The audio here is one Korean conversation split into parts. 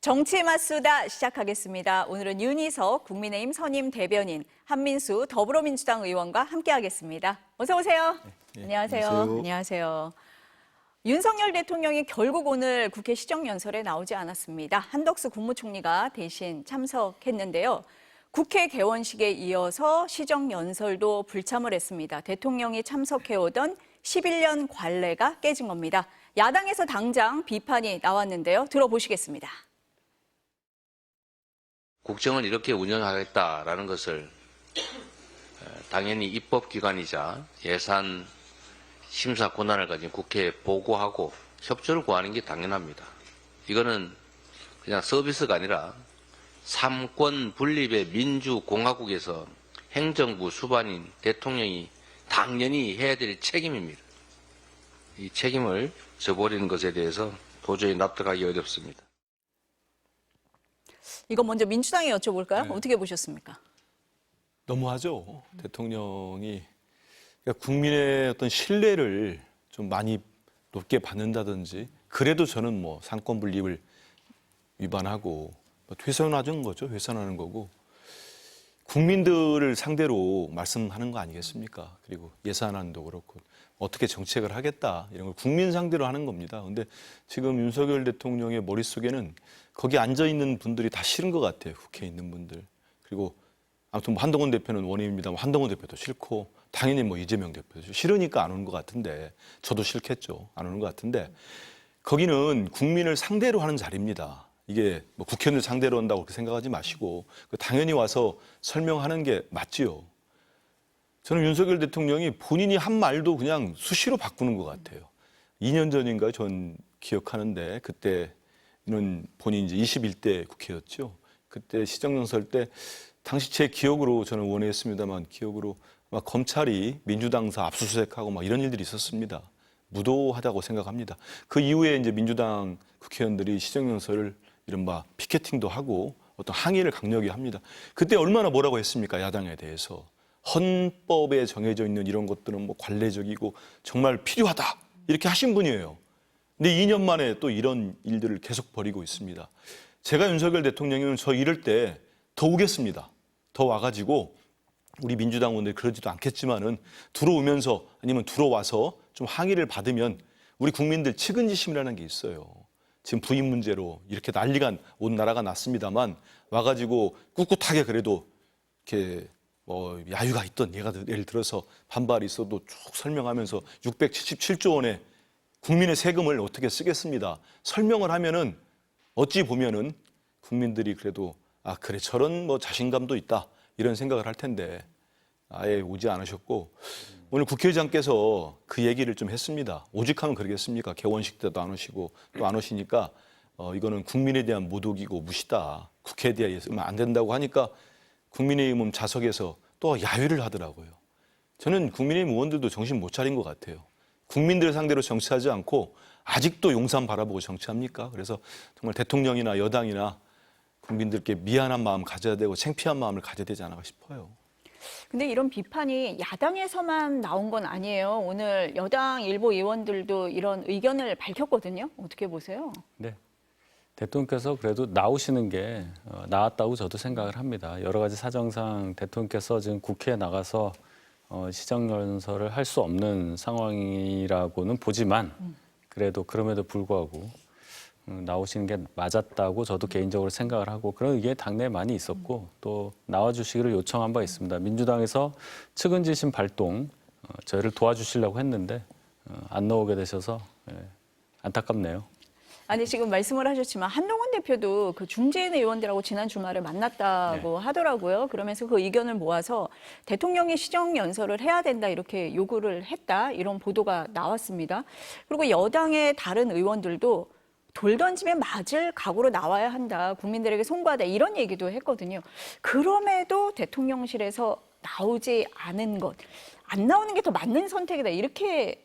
정치 맞수다 시작하겠습니다. 오늘은 윤희석 국민의힘 선임 대변인, 한민수 더불어민주당 의원과 함께하겠습니다. 어서 오세요. 네, 안녕하세요. 안녕하세요. 안녕하세요. 윤석열 대통령이 결국 오늘 국회 시정연설에 나오지 않았습니다. 한덕수 국무총리가 대신 참석했는데요. 국회 개원식에 이어서 시정연설도 불참을 했습니다. 대통령이 참석해오던 11년 관례가 깨진 겁니다. 야당에서 당장 비판이 나왔는데요. 들어보시겠습니다. 국정을 이렇게 운영하겠다라는 것을 당연히 입법기관이자 예산 심사 권한을 가진 국회에 보고하고 협조를 구하는 게 당연합니다. 이거는 그냥 서비스가 아니라 삼권 분립의 민주공화국에서 행정부 수반인 대통령이 당연히 해야 될 책임입니다. 이 책임을 져버리는 것에 대해서 도저히 납득하기 어렵습니다. 이거 먼저 민주당에 여쭤볼까요? 네. 어떻게 보셨습니까? 너무하죠. 대통령이 그러니까 국민의 어떤 신뢰를 좀 많이 높게 받는다든지 그래도 저는 뭐 상권 분립을 위반하고 훼손하는 거죠. 훼손하는 거고 국민들을 상대로 말씀하는 거 아니겠습니까? 그리고 예산안도 그렇고 어떻게 정책을 하겠다 이런 걸 국민 상대로 하는 겁니다. 근데 지금 윤석열 대통령의 머릿속에는 거기 앉아 있는 분들이 다 싫은 것 같아요. 국회에 있는 분들. 그리고 아무튼 뭐 한동훈 대표는 원인입니다만 한동훈 대표도 싫고 당연히 뭐 이재명 대표도 싫으니까 안 오는 것 같은데 저도 싫겠죠. 안 오는 것 같은데 거기는 국민을 상대로 하는 자리입니다. 이게 뭐 국회의원을 상대로 한다고 그렇게 생각하지 마시고 당연히 와서 설명하는 게 맞지요. 저는 윤석열 대통령이 본인이 한 말도 그냥 수시로 바꾸는 것 같아요. 2년 전인가 전 기억하는데 그때는 본인이 이제 21대 국회였죠. 그때 시정연설 때 당시 제 기억으로 저는 원회했습니다만 기억으로 막 검찰이 민주당사 압수수색하고 막 이런 일들이 있었습니다. 무도하다고 생각합니다. 그 이후에 이제 민주당 국회의원들이 시정연설을 이른바 피켓팅도 하고 어떤 항의를 강력히 합니다. 그때 얼마나 뭐라고 했습니까? 야당에 대해서. 헌법에 정해져 있는 이런 것들은 뭐 관례적이고 정말 필요하다. 이렇게 하신 분이에요. 근데 2년 만에 또 이런 일들을 계속 벌이고 있습니다. 제가 윤석열 대통령이면 저 이럴 때 더 오겠습니다. 더 와가지고 우리 민주당 의원들이 그러지도 않겠지만은 들어오면서 아니면 들어와서 좀 항의를 받으면 우리 국민들 측은지심이라는 게 있어요. 지금 부인 문제로 이렇게 난리가 온 나라가 났습니다만 와가지고 꿋꿋하게 그래도 이렇게 뭐 야유가 있던 예를 들어서 반발이 있어도 쭉 설명하면서 677조 원의 국민의 세금을 어떻게 쓰겠습니다. 설명을 하면은 어찌 보면은 국민들이 그래도 아 그래 저런 뭐 자신감도 있다 이런 생각을 할 텐데 아예 오지 않으셨고 오늘 국회의장께서 그 얘기를 좀 했습니다. 오직하면 그러겠습니까? 개원식 때도 안 오시고 또 안 오시니까 이거는 국민에 대한 모독이고 무시다. 국회에 대해서는 안 된다고 하니까 국민의힘 자석에서 또 야유를 하더라고요. 저는 국민의힘 의원들도 정신 못 차린 것 같아요. 국민들 상대로 정치하지 않고 아직도 용산 바라보고 정치합니까? 그래서 정말 대통령이나 여당이나 국민들께 미안한 마음 가져야 되고 창피한 마음을 가져야 되지 않을까 싶어요. 근데 이런 비판이 야당에서만 나온 건 아니에요. 오늘 여당 일부 의원들도 이런 의견을 밝혔거든요. 어떻게 보세요? 네. 대통령께서 그래도 나오시는 게 나았다고 저도 생각을 합니다. 여러 가지 사정상 대통령께서 지금 국회에 나가서 시정연설을 할 수 없는 상황이라고는 보지만 그래도 그럼에도 불구하고 나오시는 게 맞았다고 저도 개인적으로 생각을 하고 그런 의견이 당내에 많이 있었고 또 나와주시기를 요청한 바 있습니다. 민주당에서 측은지심 발동 저희를 도와주시려고 했는데 안 나오게 되셔서 안타깝네요. 아니 지금 말씀을 하셨지만 한동훈 대표도 그 중재인 의원들하고 지난 주말에 만났다고 하더라고요. 그러면서 그 의견을 모아서 대통령이 시정연설을 해야 된다 이렇게 요구를 했다 이런 보도가 나왔습니다. 그리고 여당의 다른 의원들도 돌 던지면 맞을 각오로 나와야 한다. 국민들에게 송구하다. 이런 얘기도 했거든요. 그럼에도 대통령실에서 나오지 않은 것. 안 나오는 게 더 맞는 선택이다. 이렇게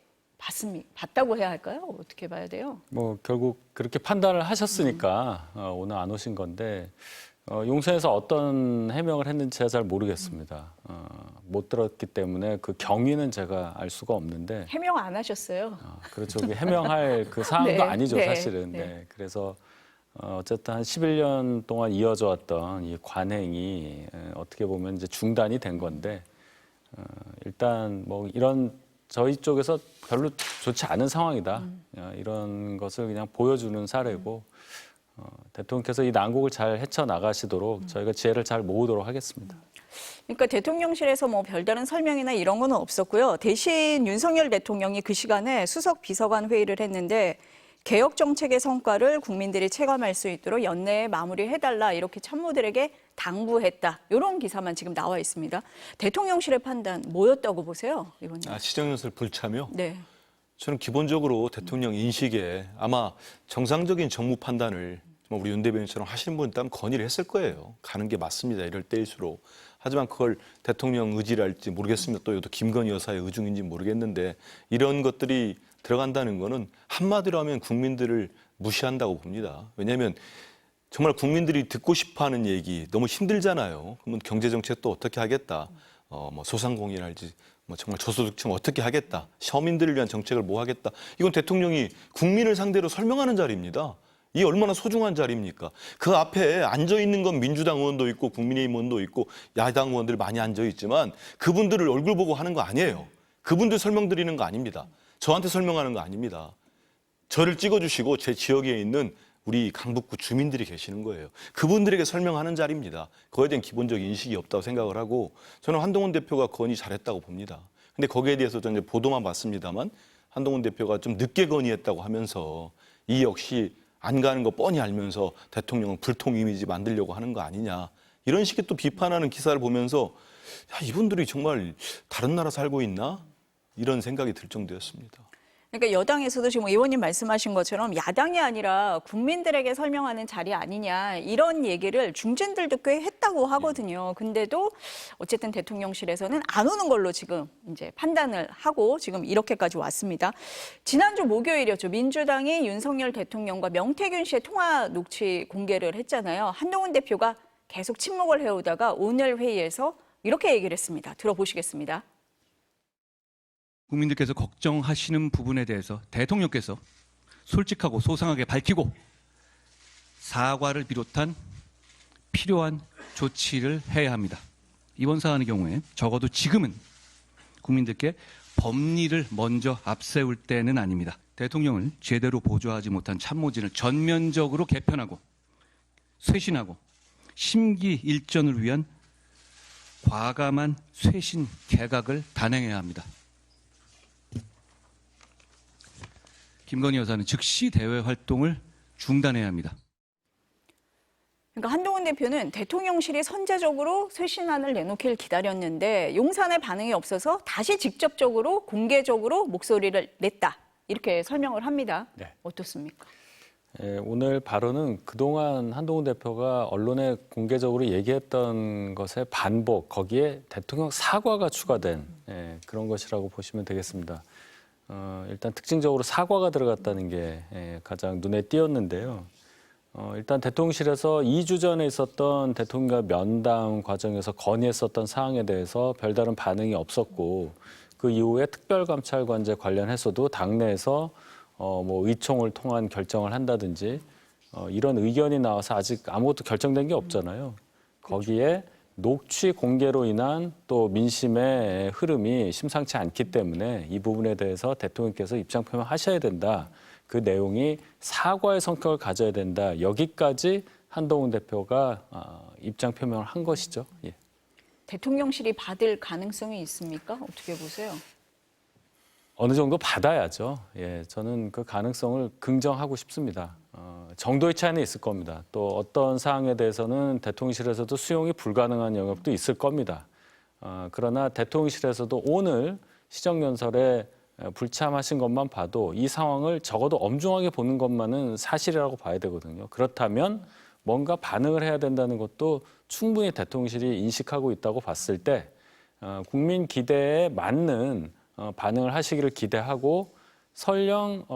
봤다고 해야 할까요? 어떻게 봐야 돼요? 뭐 결국 그렇게 판단을 하셨으니까 오늘 안 오신 건데 용산에서 어떤 해명을 했는지 제가 잘 모르겠습니다. 못 들었기 때문에 그 경위는 제가 알 수가 없는데 해명 안 하셨어요. 그렇죠. 해명할 그 사항도 네, 아니죠, 네, 사실은. 네. 네. 그래서 어쨌든 한 11년 동안 이어져 왔던 이 관행이 어떻게 보면 이제 중단이 된 건데 일단 뭐 이런 저희 쪽에서 별로 좋지 않은 상황이다. 이런 것을 그냥 보여주는 사례고 대통령께서 이 난국을 잘 헤쳐나가시도록 저희가 지혜를 잘 모으도록 하겠습니다. 그러니까 대통령실에서 뭐 별다른 설명이나 이런 거는 없었고요. 대신 윤석열 대통령이 그 시간에 수석 비서관 회의를 했는데 개혁 정책의 성과를 국민들이 체감할 수 있도록 연내에 마무리해달라 이렇게 참모들에게 당부했다. 이런 기사만 지금 나와 있습니다. 대통령실의 판단 뭐였다고 보세요, 의원님? 시정연설 불참이요? 네. 저는 기본적으로 대통령 인식에 아마 정상적인 정무 판단을 우리 윤 대변인처럼 하시는 분 있다면 건의를 했을 거예요. 가는 게 맞습니다. 이럴 때일수록. 하지만 그걸 대통령 의지랄지 모르겠습니다. 또 이것도 김건희 여사의 의중인지 모르겠는데 이런 것들이 들어간다는 거는 한마디로 하면 국민들을 무시한다고 봅니다. 왜냐하면 정말 국민들이 듣고 싶어하는 얘기 너무 힘들잖아요. 그러면 경제정책도 어떻게 하겠다. 뭐 소상공인할지 뭐 정말 저소득층 어떻게 하겠다. 서민들을 위한 정책을 뭐 하겠다. 이건 대통령이 국민을 상대로 설명하는 자리입니다. 이게 얼마나 소중한 자리입니까? 그 앞에 앉아있는 건 민주당 의원도 있고 국민의힘 의원도 있고 야당 의원들 많이 앉아있지만 그분들을 얼굴 보고 하는 거 아니에요. 그분들 설명드리는 거 아닙니다. 저한테 설명하는 거 아닙니다. 저를 찍어주시고 제 지역에 있는 우리 강북구 주민들이 계시는 거예요. 그분들에게 설명하는 자리입니다. 그거에 대한 기본적 인식이 없다고 생각을 하고 저는 한동훈 대표가 건의 잘했다고 봅니다. 근데 거기에 대해서 저는 보도만 봤습니다만 한동훈 대표가 좀 늦게 건의했다고 하면서 이 역시 안 가는 거 뻔히 알면서 대통령은 불통 이미지 만들려고 하는 거 아니냐. 이런 식의 또 비판하는 기사를 보면서 야, 이분들이 정말 다른 나라 살고 있나? 이런 생각이 들 정도였습니다. 그러니까 여당에서도 지금 의원님 말씀하신 것처럼 야당이 아니라 국민들에게 설명하는 자리 아니냐 이런 얘기를 중진들도 꽤 했다고 하거든요. 근데도 어쨌든 대통령실에서는 안 오는 걸로 지금 이제 판단을 하고 지금 이렇게까지 왔습니다. 지난주 목요일이었죠. 민주당이 윤석열 대통령과 명태균 씨의 통화 녹취 공개를 했잖아요. 한동훈 대표가 계속 침묵을 해오다가 오늘 회의에서 이렇게 얘기를 했습니다. 들어보시겠습니다. 국민들께서 걱정하시는 부분에 대해서 대통령께서 솔직하고 소상하게 밝히고 사과를 비롯한 필요한 조치를 해야 합니다. 이번 사안의 경우에 적어도 지금은 국민들께 법리를 먼저 앞세울 때는 아닙니다. 대통령을 제대로 보좌하지 못한 참모진을 전면적으로 개편하고 쇄신하고 심기일전을 위한 과감한 쇄신 개각을 단행해야 합니다. 김건희 여사는 즉시 대외 활동을 중단해야 합니다. 그러니까 한동훈 대표는 대통령실이 선제적으로 쇄신안을 내놓길 기다렸는데 용산의 반응이 없어서 다시 직접적으로 공개적으로 목소리를 냈다. 이렇게 설명을 합니다. 네. 어떻습니까? 오늘 발언은 그동안 한동훈 대표가 언론에 공개적으로 얘기했던 것의 반복, 거기에 대통령 사과가 추가된 그런 것이라고 보시면 되겠습니다. 일단 특징적으로 사과가 들어갔다는 게 가장 눈에 띄었는데요. 일단 대통령실에서 2주 전에 있었던 대통령과 면담 과정에서 건의했었던 사항에 대해서 별다른 반응이 없었고 그 이후에 특별감찰관제 관련해서도 당내에서 뭐 의총을 통한 결정을 한다든지 이런 의견이 나와서 아직 아무것도 결정된 게 없잖아요. 거기에 녹취 공개로 인한 또 민심의 흐름이 심상치 않기 때문에 이 부분에 대해서 대통령께서 입장 표명하셔야 된다. 그 내용이 사과의 성격을 가져야 된다. 여기까지 한동훈 대표가 입장 표명을 한 것이죠. 예. 대통령실이 받을 가능성이 있습니까? 어떻게 보세요? 어느 정도 받아야죠. 예, 저는 그 가능성을 긍정하고 싶습니다. 정도의 차이는 있을 겁니다. 또 어떤 사항에 대해서는 대통령실에서도 수용이 불가능한 영역도 있을 겁니다. 그러나 대통령실에서도 오늘 시정연설에 불참하신 것만 봐도 이 상황을 적어도 엄중하게 보는 것만은 사실이라고 봐야 되거든요. 그렇다면 뭔가 반응을 해야 된다는 것도 충분히 대통령실이 인식하고 있다고 봤을 때 국민 기대에 맞는 반응을 하시기를 기대하고 설령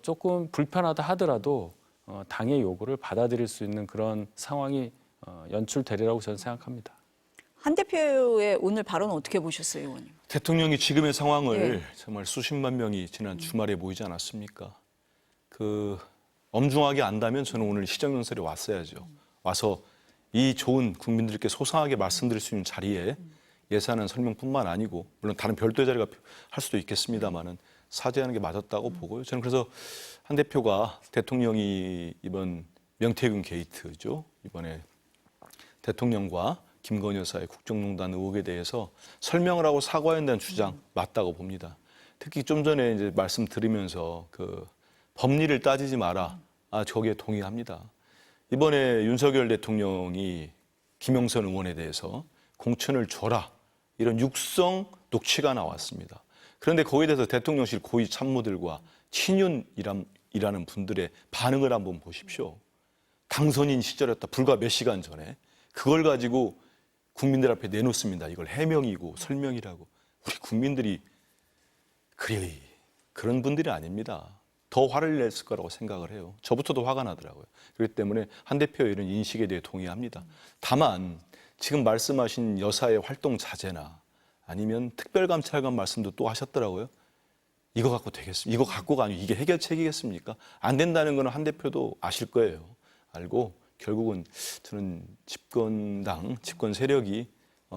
조금 불편하다 하더라도 당의 요구를 받아들일 수 있는 그런 상황이 연출되리라고 저는 생각합니다. 한 대표의 오늘 발언 어떻게 보셨어요, 의원님? 대통령이 지금의 상황을 네. 정말 수십만 명이 지난 주말에 모이지 않았습니까? 그 엄중하게 안다면 저는 오늘 시정연설에 왔어야죠. 와서 이 좋은 국민들께 소상하게 말씀드릴 수 있는 자리에 예산안 설명뿐만 아니고 물론 다른 별도의 자리가 할 수도 있겠습니다만은 사죄하는 게 맞았다고 보고요. 저는 그래서 한 대표가 대통령이 이번 명태균 게이트죠. 이번에 대통령과 김건희 여사의 국정농단 의혹에 대해서 설명을 하고 사과해야 한다는 주장 맞다고 봅니다. 특히 좀 전에 이제 말씀드리면서 그 법리를 따지지 마라. 저기에 동의합니다. 이번에 윤석열 대통령이 김영선 의원에 대해서 공천을 줘라. 이런 육성 녹취가 나왔습니다. 그런데 거기에 대해서 대통령실 고위 참모들과 친윤이라는 분들의 반응을 한번 보십시오. 당선인 시절이었다. 불과 몇 시간 전에. 그걸 가지고 국민들 앞에 내놓습니다. 이걸 해명이고 설명이라고. 우리 국민들이 그런 분들이 아닙니다. 더 화를 냈을 거라고 생각을 해요. 저부터도 화가 나더라고요. 그렇기 때문에 한 대표의 이런 인식에 대해 동의합니다. 다만 지금 말씀하신 여사의 활동 자제나 아니면 특별감찰관 말씀도 또 하셨더라고요. 이거 갖고 되겠습니까? 이거 갖고가 아니고 이게 해결책이겠습니까? 안 된다는 거는 한 대표도 아실 거예요. 알고 결국은 저는 집권 세력이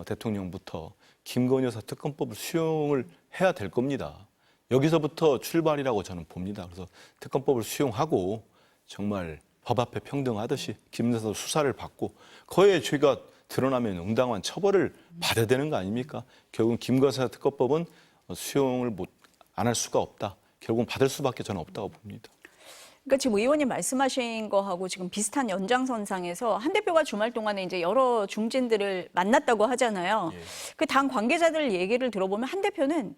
대통령부터 김건희 여사 특검법을 수용을 해야 될 겁니다. 여기서부터 출발이라고 저는 봅니다. 그래서 특검법을 수용하고 정말 법 앞에 평등하듯이 김 여사 수사를 받고 거의 죄가 드러나면 응당한 처벌을 받아야 되는 거 아닙니까? 결국은 김 여사 특검법은 수용을 안 할 수가 없다. 결국은 받을 수밖에 저는 없다고 봅니다. 그러니까 지금 의원님 말씀하신 거하고 지금 비슷한 연장선상에서 한 대표가 주말 동안에 이제 여러 중진들을 만났다고 하잖아요. 예. 그 당 관계자들 얘기를 들어보면 한 대표는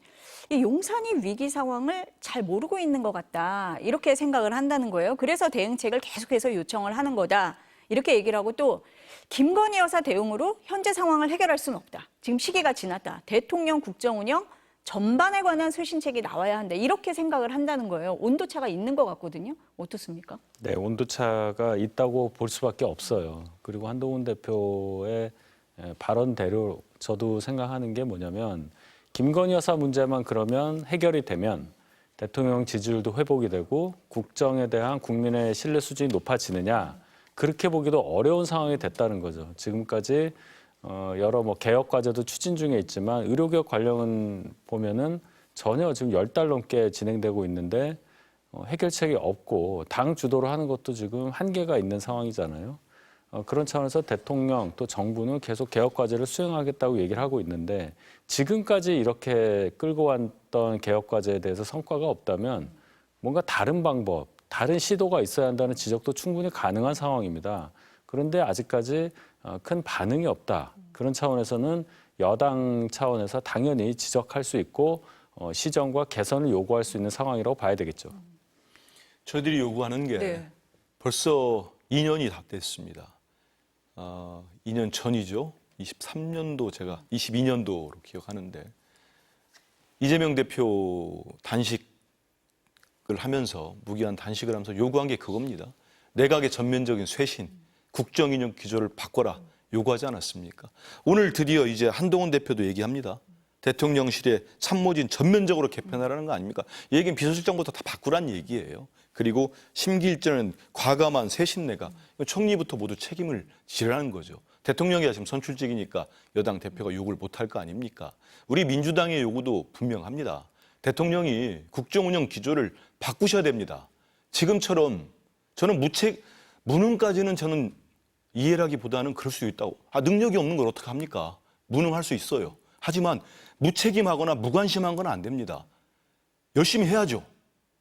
이 용산이 위기 상황을 잘 모르고 있는 것 같다. 이렇게 생각을 한다는 거예요. 그래서 대응책을 계속해서 요청을 하는 거다. 이렇게 얘기를 하고 또 김건희 여사 대응으로 현재 상황을 해결할 수는 없다. 지금 시기가 지났다. 대통령 국정운영 전반에 관한 쇄신책이 나와야 한다. 이렇게 생각을 한다는 거예요. 온도차가 있는 것 같거든요. 어떻습니까? 네, 온도차가 있다고 볼 수밖에 없어요. 그리고 한동훈 대표의 발언대로 저도 생각하는 게 뭐냐면 김건희 여사 문제만 그러면 해결이 되면 대통령 지지율도 회복이 되고 국정에 대한 국민의 신뢰 수준이 높아지느냐 그렇게 보기도 어려운 상황이 됐다는 거죠. 지금까지 여러 개혁 과제도 추진 중에 있지만 의료개혁 관련은 보면은 전혀 지금 10달 넘게 진행되고 있는데 해결책이 없고 당 주도로 하는 것도 지금 한계가 있는 상황이잖아요. 그런 차원에서 대통령 또 정부는 계속 개혁 과제를 수행하겠다고 얘기를 하고 있는데 지금까지 이렇게 끌고 왔던 개혁 과제에 대해서 성과가 없다면 뭔가 다른 방법, 다른 시도가 있어야 한다는 지적도 충분히 가능한 상황입니다. 그런데 아직까지 큰 반응이 없다. 그런 차원에서는 여당 차원에서 당연히 지적할 수 있고 시정과 개선을 요구할 수 있는 상황이라고 봐야 되겠죠. 저희들이 요구하는 게 네. 벌써 2년이 다 됐습니다. 2년 전이죠. 23년도 제가 22년도로 기억하는데 이재명 대표 단식을 하면서 무기한 단식을 하면서 요구한 게 그겁니다. 내각의 전면적인 쇄신, 국정운영 기조를 바꿔라 요구하지 않았습니까? 오늘 드디어 이제 한동훈 대표도 얘기합니다. 대통령실의 참모진 전면적으로 개편하라는 거 아닙니까? 이 얘기는 비서실장부터 다 바꾸란 얘기예요. 그리고 심기일전은 과감한 쇄신 내각, 총리부터 모두 책임을 지라는 거죠. 대통령이 지금 선출직이니까 여당 대표가 요구를 못할 거 아닙니까? 우리 민주당의 요구도 분명합니다. 대통령이 국정운영 기조를 바꾸셔야 됩니다. 지금처럼 저는 무능까지는 저는 이해라기보다는 그럴 수 있다고. 능력이 없는 걸 어떻게 합니까? 무능할 수 있어요. 하지만 무책임하거나 무관심한 건 안 됩니다. 열심히 해야죠.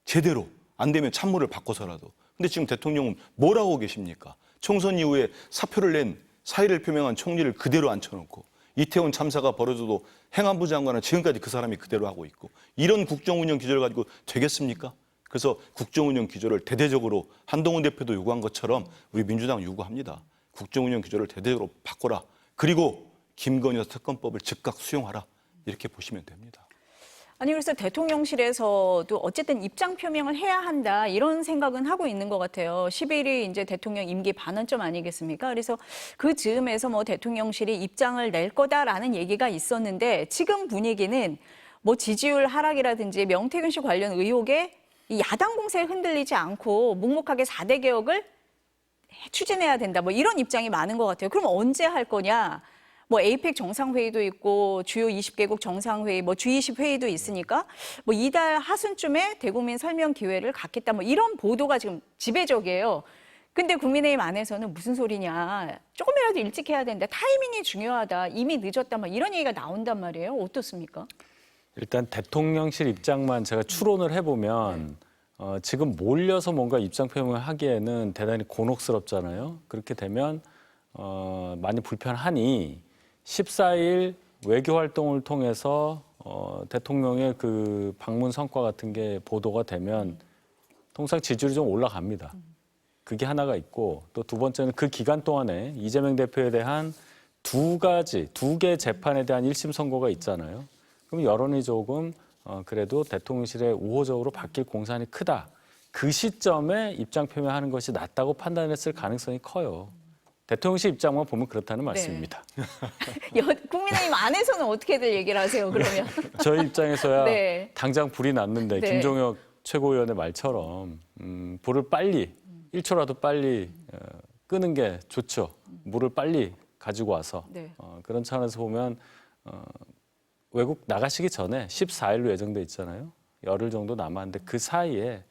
제대로. 안 되면 참모를 바꿔서라도. 근데 지금 대통령은 뭘 하고 계십니까? 총선 이후에 사표를 낸 사의를 표명한 총리를 그대로 앉혀놓고 이태원 참사가 벌어져도 행안부 장관은 지금까지 그 사람이 그대로 하고 있고 이런 국정운영 기조를 가지고 되겠습니까? 그래서 국정운영 기조를 대대적으로 한동훈 대표도 요구한 것처럼 우리 민주당 요구합니다. 국정운영 기조를 대대적으로 바꿔라. 그리고 김건희 여사 특검법을 즉각 수용하라. 이렇게 보시면 됩니다. 아니 그래서 대통령실에서도 어쨌든 입장 표명을 해야 한다 이런 생각은 하고 있는 것 같아요. 10일이 이제 대통령 임기 반환점 아니겠습니까? 그래서 그 즈음에서 대통령실이 입장을 낼 거다라는 얘기가 있었는데 지금 분위기는 지지율 하락이라든지 명태균 씨 관련 의혹에 이 야당 공세에 흔들리지 않고 묵묵하게 4대 개혁을 추진해야 된다. 뭐 이런 입장이 많은 것 같아요. 그럼 언제 할 거냐? 뭐 에이펙 정상회의도 있고 주요 20개국 정상회의, 뭐 G20 회의도 있으니까 뭐 이달 하순쯤에 대국민 설명 기회를 갖겠다. 뭐 이런 보도가 지금 지배적이에요. 근데 국민의힘 안에서는 무슨 소리냐. 조금이라도 일찍 해야 된다. 타이밍이 중요하다. 이미 늦었다. 막 이런 얘기가 나온단 말이에요. 어떻습니까? 일단 대통령실 입장만 제가 추론을 해보면 지금 몰려서 뭔가 입장 표명을 하기에는 대단히 곤혹스럽잖아요. 그렇게 되면 많이 불편하니 14일 외교 활동을 통해서 대통령의 그 방문 성과 같은 게 보도가 되면 통상 지지율이 좀 올라갑니다. 그게 하나가 있고 또 두 번째는 그 기간 동안에 이재명 대표에 대한 두 개 재판에 대한 1심 선고가 있잖아요. 그럼 여론이 조금 그래도 대통령실에 우호적으로 바뀔 공산이 크다. 그 시점에 입장 표명하는 것이 낫다고 판단했을 가능성이 커요. 대통령실 입장만 보면 그렇다는 말씀입니다. 국민의힘 안에서는 어떻게들 얘기를 하세요, 그러면? 저희 입장에서야 네. 당장 불이 났는데 네. 김종혁 최고위원의 말처럼 불을 빨리 1초라도 빨리 끄는 게 좋죠. 물을 빨리 가지고 와서 네. 그런 차원에서 보면 외국 나가시기 전에 14일로 예정돼 있잖아요. 열흘 정도 남았는데 그 사이에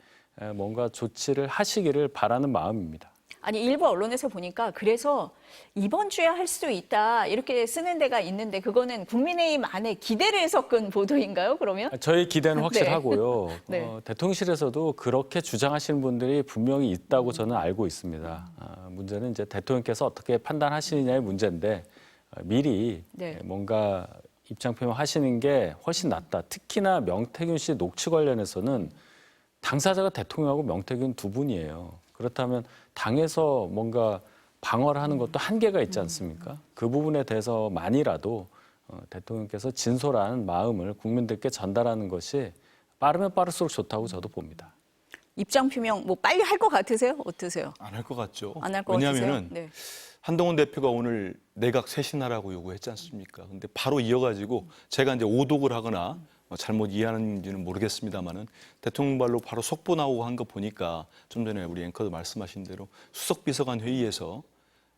뭔가 조치를 하시기를 바라는 마음입니다. 아니 일부 언론에서 보니까 그래서 이번 주에 할 수 있다 이렇게 쓰는 데가 있는데 그거는 국민의힘 안에 기대를 섞은 보도인가요? 그러면? 저희 기대는 확실하고요. 네. 대통령실에서도 그렇게 주장하시는 분들이 분명히 있다고 저는 알고 있습니다. 문제는 이제 대통령께서 어떻게 판단하시느냐의 문제인데 미리 네. 뭔가 입장 표명하시는 게 훨씬 낫다. 특히나 명태균 씨 녹취 관련해서는 당사자가 대통령하고 명태균 두 분이에요. 그렇다면 당에서 뭔가 방어를 하는 것도 한계가 있지 않습니까? 그 부분에 대해서만이라도 대통령께서 진솔한 마음을 국민들께 전달하는 것이 빠르면 빠를수록 좋다고 저도 봅니다. 입장 표명 뭐 빨리 할 것 같으세요? 어떠세요? 안 할 것 같죠. 안 할 것 같으세요? 왜냐하면은 네. 한동훈 대표가 오늘 내각 쇄신하라고 요구했지 않습니까? 근데 바로 이어가지고 제가 이제 오독을 하거나 잘못 이해하는지는 모르겠습니다만은 대통령 발로 바로 속보 나오고 한 거 보니까 좀 전에 우리 앵커도 말씀하신 대로 수석비서관 회의에서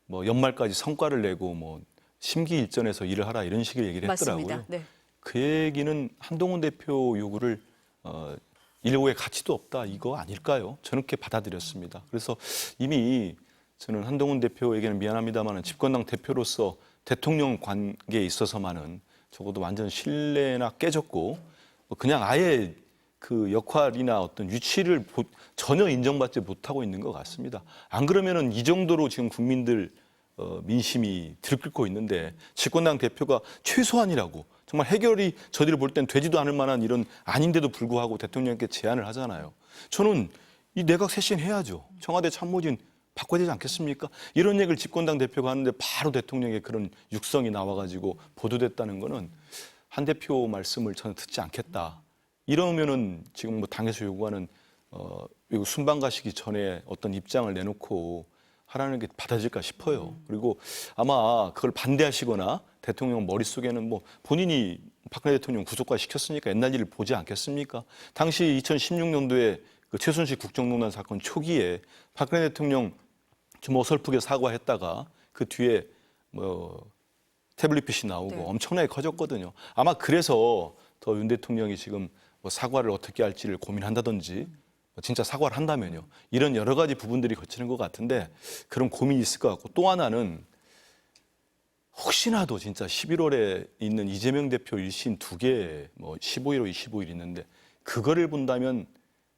뭐 연말까지 성과를 내고 뭐 심기일전에서 일을 하라 이런 식의 얘기를 했더라고요. 맞습니다. 네. 그 얘기는 한동훈 대표 요구를 일고의 가치도 없다 이거 아닐까요? 저는 그렇게 받아들였습니다. 그래서 이미 저는 한동훈 대표에게는 미안합니다만 집권당 대표로서 대통령 관계에 있어서만은 적어도 완전 신뢰나 깨졌고 그냥 아예 그 역할이나 어떤 위치를 전혀 인정받지 못하고 있는 것 같습니다. 안 그러면은 이 정도로 지금 국민들 민심이 들끓고 있는데 집권당 대표가 최소한이라고 정말 해결이 저희들 볼 땐 되지도 않을 만한 이런 아닌데도 불구하고 대통령께 제안을 하잖아요. 저는 이 내각 쇄신해야죠. 청와대 참모진 바꿔야 되지 않겠습니까? 이런 얘기를 집권당 대표가 하는데 바로 대통령의 그런 육성이 나와가지고 보도됐다는 거는 한 대표 말씀을 저는 듣지 않겠다. 이러면은 지금 뭐 당에서 요구하는 이거 순방 가시기 전에 어떤 입장을 내놓고 하라는 게 받아질까 싶어요. 그리고 아마 그걸 반대하시거나 대통령 머릿속에는 뭐 본인이 박근혜 대통령 구속과 시켰으니까 옛날 일을 보지 않겠습니까? 당시 2016년도에 그 최순실 국정농단 사건 초기에 박근혜 대통령 좀 어설프게 사과했다가 그 뒤에 뭐 태블릿 나오고 네. 엄청나게 커졌거든요. 아마 그래서 더 윤 대통령이 지금 뭐 사과를 어떻게 할지를 고민한다든지 진짜 사과를 한다면요. 이런 여러 가지 부분들이 거치는 것 같은데 그런 고민이 있을 것 같고 또 하나는 혹시나도 진짜 11월에 있는 이재명 대표 1심 2개 뭐 15일, 25일 있는데 그거를 본다면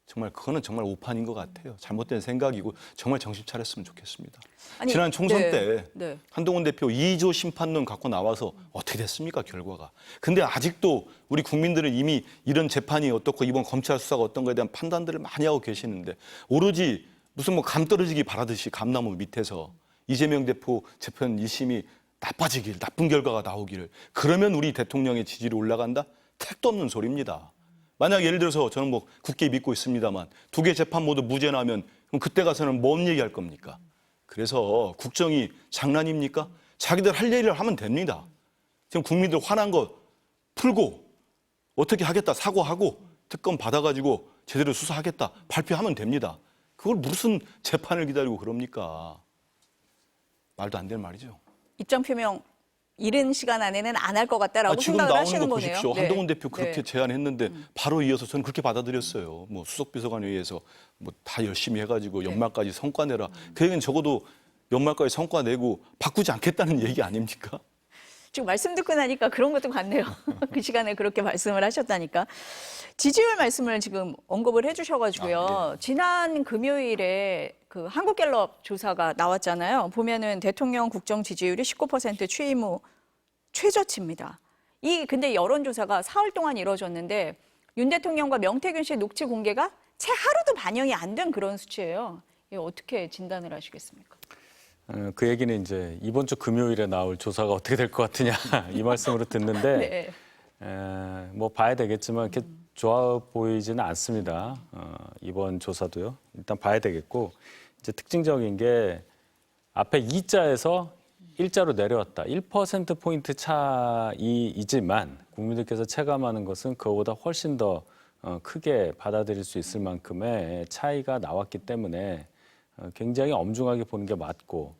정말 그거는 정말 오판인 것 같아요. 잘못된 생각이고 정말 정신 차렸으면 좋겠습니다. 아니, 지난 총선 네, 때 네. 한동훈 대표 2조 심판론 갖고 나와서 어떻게 됐습니까, 결과가. 근데 아직도 우리 국민들은 이미 이런 재판이 어떻고 이번 검찰 수사가 어떤 거에 대한 판단들을 많이 하고 계시는데 오로지 무슨 뭐 감 떨어지기 바라듯이 감나무 밑에서 이재명 대표 재판 1심이 나빠지길, 나쁜 결과가 나오기를 그러면 우리 대통령의 지지율이 올라간다? 택도 없는 소리입니다. 만약 예를 들어서 저는 뭐 굳게 믿고 있습니다만 2개 재판 모두 무죄 나면 그럼 그때 가서는 뭔 얘기할 겁니까? 그래서 국정이 장난입니까? 자기들 할 얘기를 하면 됩니다. 지금 국민들 화난 거 풀고 어떻게 하겠다 사과하고 특검 받아가지고 제대로 수사하겠다 발표하면 됩니다. 그걸 무슨 재판을 기다리고 그럽니까? 말도 안 되는 말이죠. 입장 표명 이른 시간 안에는 안 할 것 같다라고 지금 생각을 나오는 하시는 거 거네요. 보십시오. 네. 한동훈 대표 그렇게 네. 제안했는데 바로 이어서 저는 그렇게 받아들였어요. 뭐 수석비서관 회의에서 뭐 다 열심히 해가지고 연말까지 성과 내라. 그 얘기는 적어도 연말까지 성과 내고 바꾸지 않겠다는 얘기 아닙니까? 지금 말씀 듣고 나니까 그런 것도 같네요. 그 시간에 그렇게 말씀을 하셨다니까. 지지율 말씀을 지금 언급을 해주셔가지고요. 지난 금요일에 그 한국갤럽 조사가 나왔잖아요. 보면은 대통령 국정 지지율이 19% 취임 후 최저치입니다. 근데 여론조사가 사흘 동안 이루어졌는데 윤 대통령과 명태균 씨의 녹취 공개가 채 하루도 반영이 안 된 그런 수치예요. 이거 어떻게 진단을 하시겠습니까? 그 얘기는 이제 이번 주 금요일에 나올 조사가 어떻게 될 것 같으냐 이 말씀으로 듣는데 네. 뭐 봐야 되겠지만 이렇게 좋아 보이지는 않습니다. 이번 조사도요. 일단 봐야 되겠고 이제 특징적인 게 앞에 2자에서 1자로 내려왔다. 1% 포인트 차이이지만 국민들께서 체감하는 것은 그거보다 훨씬 더 크게 받아들일 수 있을 만큼의 차이가 나왔기 때문에 굉장히 엄중하게 보는 게 맞고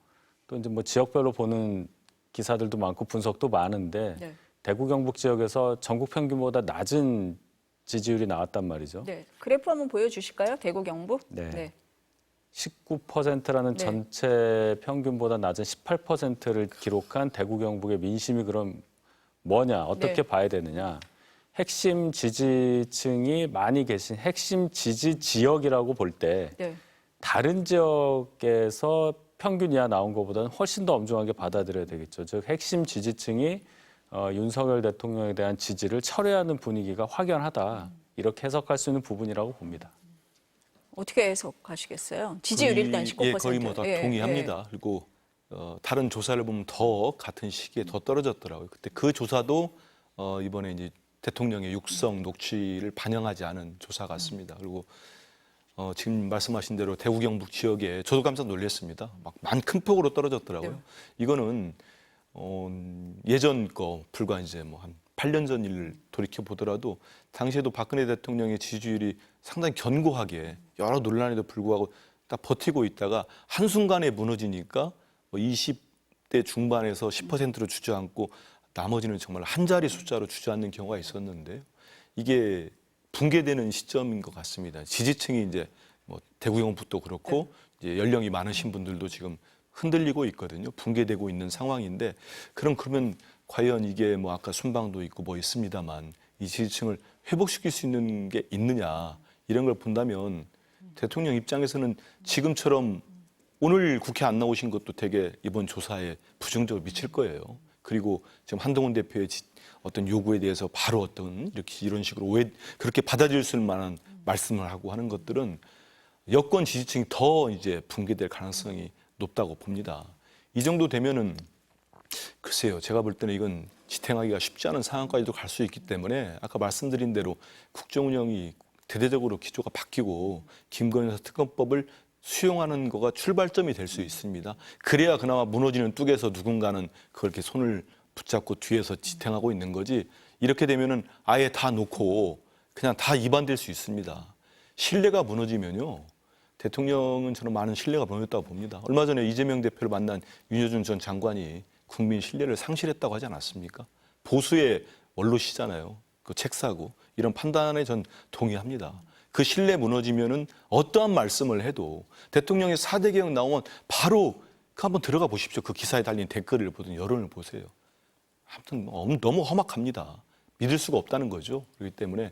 또 이제 뭐 지역별로 보는 기사들도 많고 분석도 많은데 네. 대구 경북 지역에서 전국 평균보다 낮은 지지율이 나왔단 말이죠. 네. 그래프 한번 보여주실까요? 대구 경북. 네. 19%라는 네. 전체 평균보다 낮은 18%를 기록한 대구 경북의 민심이 그럼 뭐냐, 어떻게 네. 봐야 되느냐. 핵심 지지층이 많이 계신 핵심 지지 지역이라고 볼 때 네. 다른 지역에서 평균 이하 나온 것보다는 훨씬 더 엄중하게 받아들여야 되겠죠. 즉 핵심 지지층이 윤석열 대통령에 대한 지지를 철회하는 분위기가 확연하다. 이렇게 해석할 수 있는 부분이라고 봅니다. 어떻게 해석하시겠어요? 지지율 일단 19%. 예, 거의 뭐 다 동의합니다. 그리고 다른 조사를 보면 더 같은 시기에 더 떨어졌더라고요. 그때 그 조사도 이번에 이제 대통령의 육성 녹취를 반영하지 않은 조사 같습니다. 그리고 지금 말씀하신 대로 대구 경북 지역에 저도 깜짝 놀랐습니다. 막 큰 폭으로 떨어졌더라고요. 네. 이거는 예전 거 불과 이제 뭐 한 8년 전 일을 돌이켜 보더라도 당시에도 박근혜 대통령의 지지율이 상당히 견고하게 여러 논란에도 불구하고 딱 버티고 있다가 한순간에 무너지니까 뭐 20대 중반에서 10%로 주저앉고 나머지는 정말 한 자리 숫자로 주저앉는 경우가 있었는데요. 이게 붕괴되는 시점인 것 같습니다. 지지층이 이제 뭐 대구 경북도 그렇고 이제 연령이 많으신 분들도 지금 흔들리고 있거든요. 붕괴되고 있는 상황인데 그러면 과연 이게 뭐 아까 순방도 있고 뭐 있습니다만 이 지지층을 회복시킬 수 있는 게 있느냐 이런 걸 본다면 대통령 입장에서는 지금처럼 오늘 국회 안 나오신 것도 되게 이번 조사에 부정적으로 미칠 거예요. 그리고 지금 한동훈 대표의 어떤 요구에 대해서 바로 이런 식으로 그렇게 받아들일 수 있는 만한 말씀을 하고 하는 것들은 여권 지지층이 더 이제 붕괴될 가능성이 높다고 봅니다. 이 정도 되면은 글쎄요, 제가 볼 때는 이건 지탱하기가 쉽지 않은 상황까지도 갈 수 있기 때문에 아까 말씀드린 대로 국정 운영이 대대적으로 기조가 바뀌고 김건희 여사 특검법을 수용하는 거가 출발점이 될 수 있습니다. 그래야 그나마 무너지는 뚝에서 누군가는 그걸 이렇게 손을 붙잡고 뒤에서 지탱하고 있는 거지. 이렇게 되면은 아예 다 놓고 그냥 다 이반될 수 있습니다. 신뢰가 무너지면요. 대통령은 저는 많은 신뢰가 무너졌다고 봅니다. 얼마 전에 이재명 대표를 만난 윤여준 전 장관이 국민 신뢰를 상실했다고 하지 않았습니까? 보수의 원로시잖아요. 그 책 사고 이런 판단에 전 동의합니다. 그 신뢰 무너지면은 어떠한 말씀을 해도 대통령의 4대 개혁 나오면 바로 한번 들어가 보십시오. 그 기사에 달린 댓글을 보든 여론을 보세요. 아무튼 너무 험악합니다. 믿을 수가 없다는 거죠. 그렇기 때문에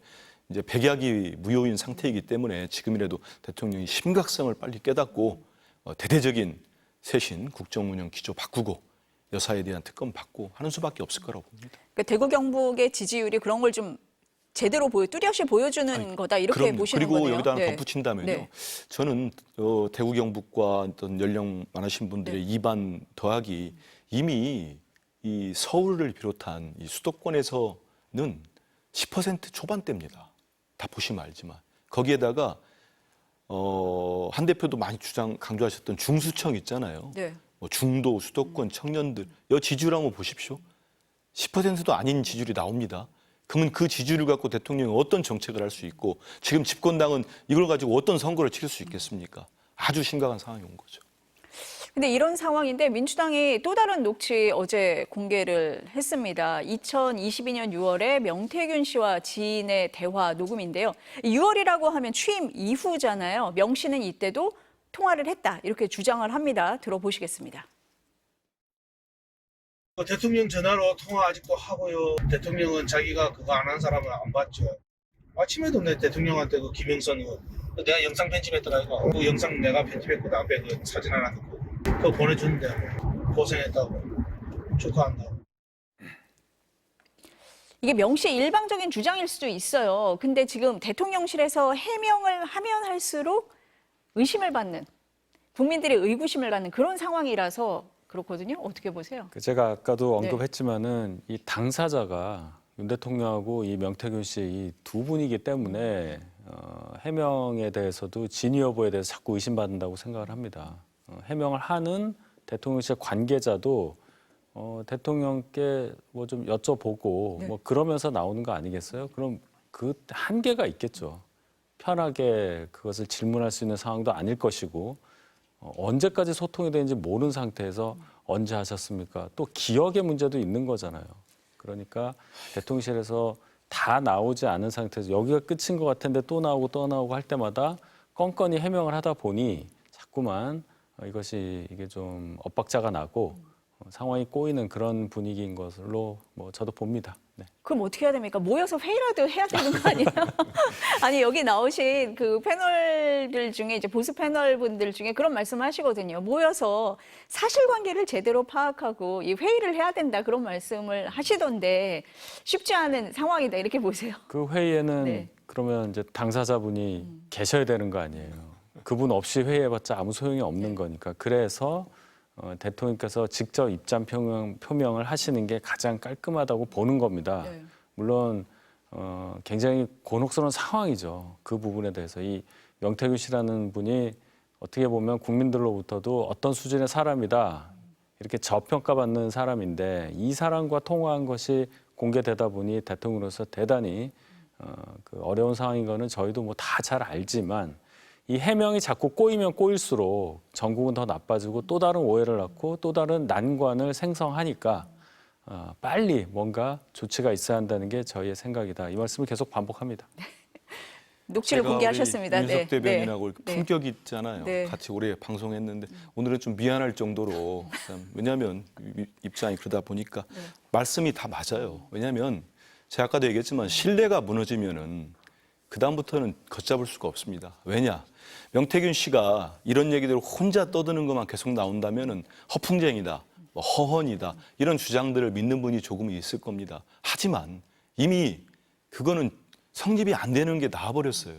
이제 백약이 무효인 상태이기 때문에 지금이라도 대통령이 심각성을 빨리 깨닫고 대대적인 쇄신, 국정운영 기조 바꾸고 여사에 대한 특검 받고 하는 수밖에 없을 거라고 봅니다. 그러니까 대구 경북의 지지율이 그런 걸 좀 제대로 뚜렷이 보여주는 거다 이렇게 그럼요. 보시는 그리고 거네요. 여기다 하나 네. 덧붙인다면요. 네. 저는 대구 경북과 어떤 연령 많으신 분들의 이반 더하기 이미 이 서울을 비롯한 이 수도권에서는 10% 초반대입니다. 다 보시면 알지만 거기에다가 한 대표도 많이 강조하셨던 중수청 있잖아요. 네. 뭐 중도, 수도권, 청년들 여 지지율 한번 보십시오. 10%도 아닌 지지율이 나옵니다. 그러면 그 지지를 갖고 대통령이 어떤 정책을 할 수 있고 지금 집권당은 이걸 가지고 어떤 선거를 치를 수 있겠습니까? 아주 심각한 상황이 온 거죠. 근데 이런 상황인데 민주당이 또 다른 녹취 어제 공개를 했습니다. 2022년 6월에 명태균 씨와 지인의 대화 녹음인데요. 6월이라고 하면 취임 이후잖아요. 명 씨는 이때도 통화를 했다 이렇게 주장을 합니다. 들어보시겠습니다. 대통령 전화로 통화 아직도 하고요. 대통령은 자기가 그거 안 한 사람을 안 봤죠. 아침에도 내 대통령한테 그 김영선 내가 영상 편집했더라 이거. 그 영상 내가 편집했고 앞에 그 사진 하나 넣고 그거 보내주는데 고생했다고 축하한다고. 이게 명 씨의 일방적인 주장일 수도 있어요. 근데 지금 대통령실에서 해명을 하면 할수록 의심을 받는, 국민들의 의구심을 갖는 그런 상황이라서 그렇거든요. 어떻게 보세요? 제가 아까도 네. 언급했지만은 이 당사자가 윤 대통령하고 이 명태균 씨 이 두 분이기 때문에 해명에 대해서도 진위 여부에 대해서 자꾸 의심받는다고 생각을 합니다. 해명을 하는 대통령실 관계자도 대통령께 뭐 좀 여쭤보고 네. 뭐 그러면서 나오는 거 아니겠어요? 그럼 그 한계가 있겠죠. 편하게 그것을 질문할 수 있는 상황도 아닐 것이고 언제까지 소통이 되는지 모르는 상태에서 언제 하셨습니까? 또 기억의 문제도 있는 거잖아요. 그러니까 대통령실에서 다 나오지 않은 상태에서 여기가 끝인 것 같은데 또 나오고 할 때마다 껌껌이 해명을 하다 보니 자꾸만 이게 좀 엇박자가 나고 상황이 꼬이는 그런 분위기인 것으로 뭐 저도 봅니다. 네. 그럼 어떻게 해야 됩니까? 모여서 회의라도 해야 되는 거 아니에요? 아니 여기 나오신 그 패널들 중에 이제 보수 패널 분들 중에 그런 말씀을 하시거든요. 모여서 사실관계를 제대로 파악하고 이 회의를 해야 된다 그런 말씀을 하시던데 쉽지 않은 상황이다 이렇게 보세요. 그 회의에는 네. 그러면 이제 당사자분이 계셔야 되는 거 아니에요. 그분 없이 회의해봤자 아무 소용이 없는 거니까. 그래서 대통령께서 직접 입장 표명을 하시는 게 가장 깔끔하다고 보는 겁니다. 네. 물론 굉장히 곤혹스러운 상황이죠. 그 부분에 대해서 이 명태균 씨라는 분이 어떻게 보면 국민들로부터도 어떤 수준의 사람이다 이렇게 저평가받는 사람인데 이 사람과 통화한 것이 공개되다 보니 대통령으로서 대단히 그 어려운 상황인 거는 저희도 뭐 다 잘 알지만 이 해명이 자꾸 꼬이면 꼬일수록 전국은 더 나빠지고 또 다른 오해를 낳고 또 다른 난관을 생성하니까 빨리 뭔가 조치가 있어야 한다는 게 저희의 생각이다. 이 말씀을 계속 반복합니다. 녹취를 제가 공개하셨습니다. 우리 윤석 네. 대변인하고 네. 품격 있잖아요. 네. 같이 오래 방송했는데 오늘은 좀 미안할 정도로 왜냐하면 입장이 그러다 보니까 말씀이 다 맞아요. 왜냐하면 제가 아까도 얘기했지만 신뢰가 무너지면은 그 다음부터는 걷잡을 수가 없습니다. 왜냐? 명태균 씨가 이런 얘기들을 혼자 떠드는 것만 계속 나온다면은 허풍쟁이다, 뭐 허언이다 이런 주장들을 믿는 분이 조금 있을 겁니다. 하지만 이미 그거는 성립이 안 되는 게 나와버렸어요.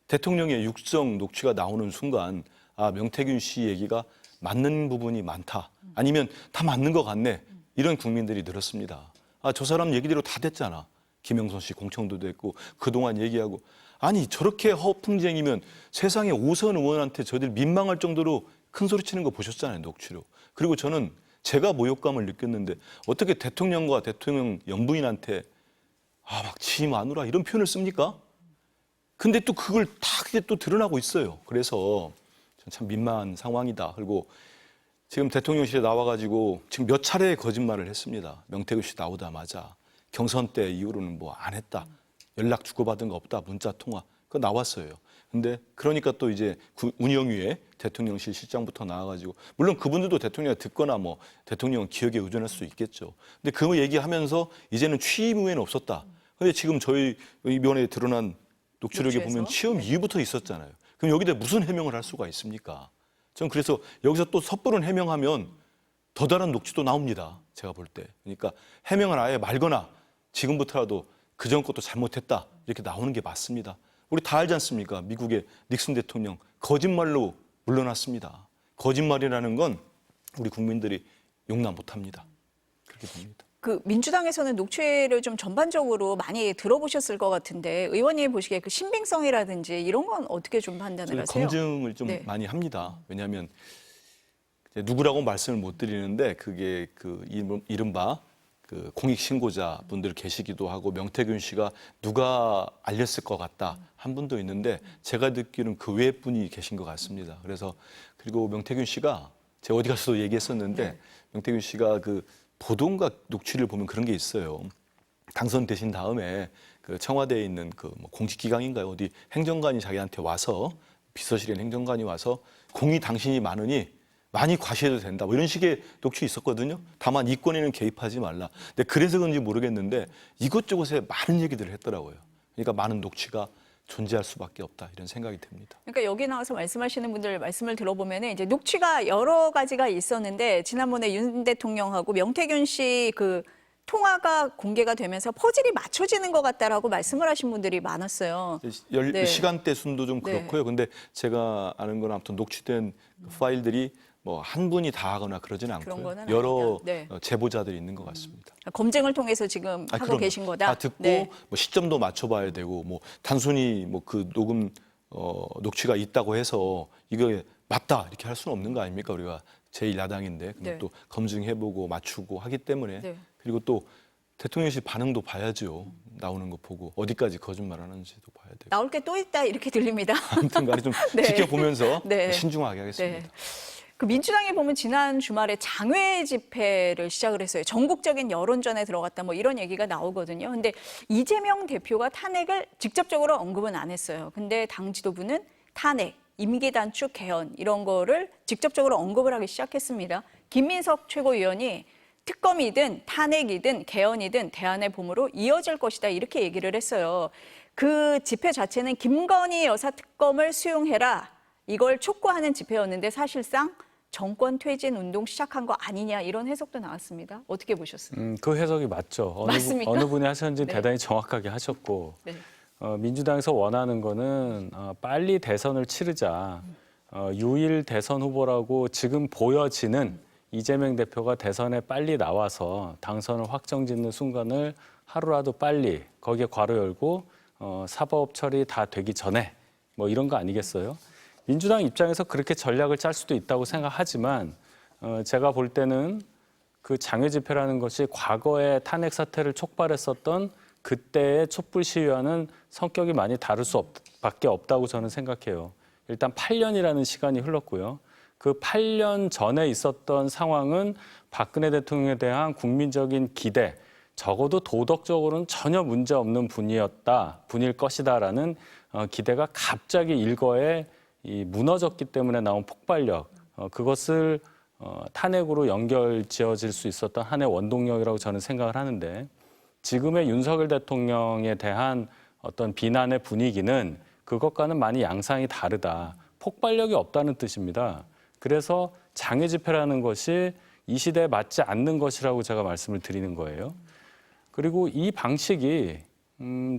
대통령의 육성 녹취가 나오는 순간 명태균 씨 얘기가 맞는 부분이 많다. 아니면 다 맞는 것 같네. 이런 국민들이 늘었습니다. 저 사람 얘기대로 다 됐잖아. 김영선 씨 공청도 됐고 그동안 얘기하고 아니 저렇게 허풍쟁이면 세상에 5선 의원한테 저들 민망할 정도로 큰 소리 치는 거 보셨잖아요. 녹취로. 그리고 저는 제가 모욕감을 느꼈는데 어떻게 대통령과 대통령 연부인한테 막 지 마누라 이런 표현을 씁니까? 근데 또 그걸 다 그게 또 드러나고 있어요. 그래서 참 민망한 상황이다. 그리고 지금 대통령실에 나와가지고 지금 몇 차례 거짓말을 했습니다. 명태균 씨 나오자마자 경선 때 이후로는 뭐 안 했다. 연락 주고받은 거 없다. 문자 통화. 그거 나왔어요. 근데 그러니까 또 이제 운영위에 대통령실 실장부터 나와가지고 물론 그분들도 대통령이 듣거나 뭐 대통령 기억에 의존할 수 있겠죠. 근데 그 얘기하면서 이제는 취임 후에는 없었다. 근데 지금 저희 이번에 드러난 녹취록에 녹취에서? 보면 취임 이후부터 있었잖아요. 그럼 여기다 무슨 해명을 할 수가 있습니까? 전 그래서 여기서 또 섣부른 해명하면 더 다른 녹취도 나옵니다. 제가 볼 때. 그러니까 해명을 아예 말거나 지금부터라도 그전 것도 잘못했다. 이렇게 나오는 게 맞습니다. 우리 다 알지 않습니까? 미국의 닉슨 대통령 거짓말로 물러났습니다. 거짓말이라는 건 우리 국민들이 용납 못합니다. 그렇게 봅니다. 그 민주당에서는 녹취를 좀 전반적으로 많이 들어보셨을 것 같은데 의원님 보시기에 그 신빙성이라든지 이런 건 어떻게 좀 판단을 하세요? 검증을 좀 네. 많이 합니다. 왜냐하면 누구라고 말씀을 못 드리는데 그게 그 이른바 그 공익 신고자 분들 계시기도 하고 명태균 씨가 누가 알렸을 것 같다 한 분도 있는데 제가 듣기로는 그 외의 분이 계신 것 같습니다. 그래서 그리고 명태균 씨가 제가 어디 가서도 얘기했었는데 명태균 씨가 그 보도인가 녹취를 보면 그런 게 있어요. 당선되신 다음에 그 청와대에 있는 그 뭐 공직기강인가요? 어디 행정관이 자기한테 와서 비서실에 행정관이 와서 공이 당신이 많으니 많이 과시해도 된다. 뭐 이런 식의 녹취 있었거든요. 다만 이권에는 개입하지 말라. 근데 그래서 그런지 모르겠는데 이것저것에 많은 얘기들을 했더라고요. 그러니까 많은 녹취가 존재할 수밖에 없다 이런 생각이 듭니다. 그러니까 여기 나와서 말씀하시는 분들 말씀을 들어보면 이제 녹취가 여러 가지가 있었는데 지난번에 윤 대통령하고 명태균 씨 그 통화가 공개가 되면서 퍼즐이 맞춰지는 것 같다라고 말씀을 하신 분들이 많았어요. 네. 시간대 순도 좀 그렇고요. 근데 제가 아는 건 아무튼 녹취된 파일들이 뭐 한 분이 다 하거나 그러진 그런 않고요. 거는 여러 아니다. 네. 제보자들이 있는 것 같습니다. 검증을 통해서 지금 하고 그럼요. 계신 거다. 다 듣고 네. 뭐 시점도 맞춰봐야 되고 뭐 단순히 뭐 그 녹음 녹취가 있다고 해서 이거 맞다 이렇게 할 수는 없는 거 아닙니까? 우리가 제1야당인데 네. 또 검증해보고 맞추고 하기 때문에 네. 그리고 또 대통령실 반응도 봐야죠. 나오는 거 보고 어디까지 거짓말하는지도 봐야 되고. 나올 게 또 있다 이렇게 들립니다. 아무튼간에 좀 네. 지켜보면서 네. 신중하게 하겠습니다. 네. 그 민주당에 보면 지난 주말에 장외 집회를 시작을 했어요. 전국적인 여론전에 들어갔다 뭐 이런 얘기가 나오거든요. 근데 이재명 대표가 탄핵을 직접적으로 언급은 안 했어요. 근데 당 지도부는 탄핵, 임기 단축 개헌 이런 거를 직접적으로 언급을 하기 시작했습니다. 김민석 최고위원이 특검이든 탄핵이든 개헌이든 대안의 봄으로 이어질 것이다 이렇게 얘기를 했어요. 그 집회 자체는 김건희 여사 특검을 수용해라 이걸 촉구하는 집회였는데 사실상 정권 퇴진 운동 시작한 거 아니냐 이런 해석도 나왔습니다. 어떻게 보셨어요? 그 해석이 맞죠. 맞습니까? 어느 분이 하셨는지 네. 대단히 정확하게 하셨고 네. 민주당에서 원하는 거는 빨리 대선을 치르자. 유일 대선 후보라고 지금 보여지는 이재명 대표가 대선에 빨리 나와서 당선을 확정짓는 순간을 하루라도 빨리 거기에 괄호 열고 사법 처리 다 되기 전에 뭐 이런 거 아니겠어요? 민주당 입장에서 그렇게 전략을 짤 수도 있다고 생각하지만 제가 볼 때는 그 장외 집회라는 것이 과거에 탄핵 사태를 촉발했었던 그때의 촛불 시위와는 성격이 많이 다를 수밖에 없다고 저는 생각해요. 일단 8년이라는 시간이 흘렀고요. 그 8년 전에 있었던 상황은 박근혜 대통령에 대한 국민적인 기대, 적어도 도덕적으로는 전혀 문제 없는 분일 것이다라는 기대가 갑자기 일거에 무너졌기 때문에 나온 폭발력, 그것을 탄핵으로 연결지어질 수 있었던 하나의 원동력이라고 저는 생각을 하는데 지금의 윤석열 대통령에 대한 어떤 비난의 분위기는 그것과는 많이 양상이 다르다. 폭발력이 없다는 뜻입니다. 그래서 장외 집회라는 것이 이 시대에 맞지 않는 것이라고 제가 말씀을 드리는 거예요. 그리고 이 방식이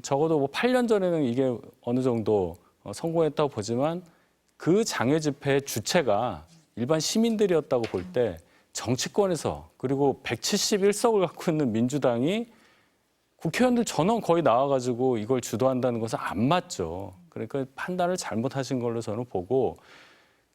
적어도 뭐 8년 전에는 이게 어느 정도 성공했다고 보지만 그 장외 집회의 주체가 일반 시민들이었다고 볼 때 정치권에서 그리고 171석을 갖고 있는 민주당이 국회의원들 전원 거의 나와가지고 이걸 주도한다는 것은 안 맞죠. 그러니까 판단을 잘못하신 걸로 저는 보고